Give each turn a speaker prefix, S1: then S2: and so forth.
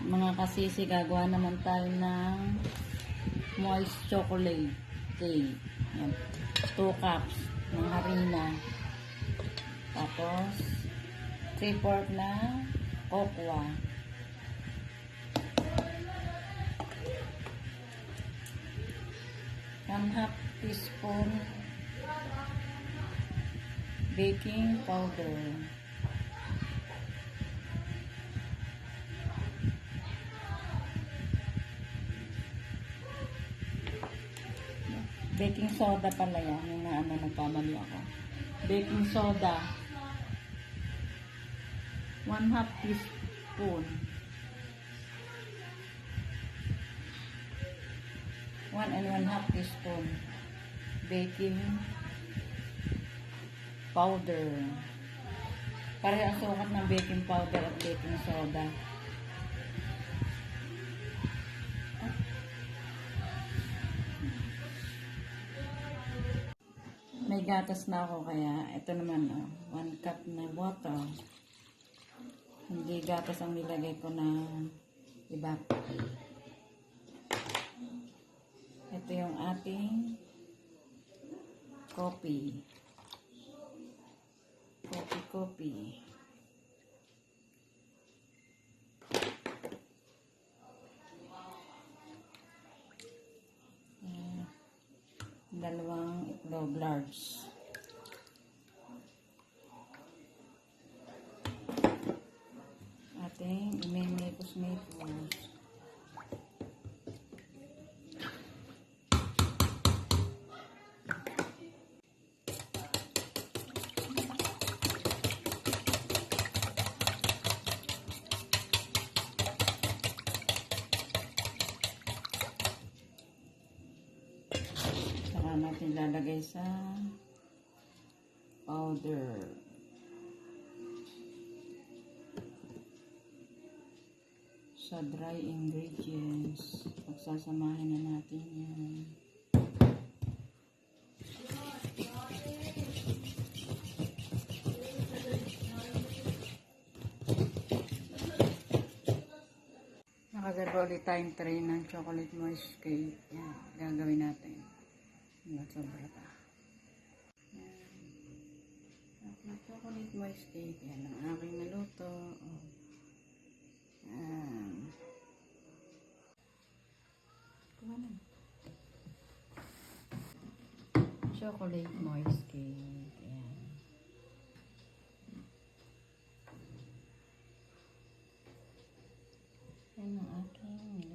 S1: Mga kasisi, gagawa naman tayo ng moist chocolate cake. Yan. 2 cups ng harina. Tapos 3/4 na cocoa. One half teaspoon baking powder. Baking soda pala yan. Yung nagkamali ako. Baking soda. 1/2 teaspoon. 1 and 1/2 teaspoon. Baking powder. Pareho ang sukat ng baking powder at baking soda. May gatas na ako kaya ito naman 1 cup na water. Hindi gatas ang nilagay ko na iba. Ito yung ating coffee. Coffee. Dalawang itlog large. Ating imimikos-mikos. Saka natin lalagay sa powder. Sa dry ingredients. Pagsasamahin na natin yan. Nakagagawa ulit tayong tray ng chocolate moist cake. Yan, gagawin natin. Sobra pa. Yan. Chocolate moist cake. Yan ang aking naluto. Yan. Kumanan. Chocolate moist cake. Yan. Yan ang aking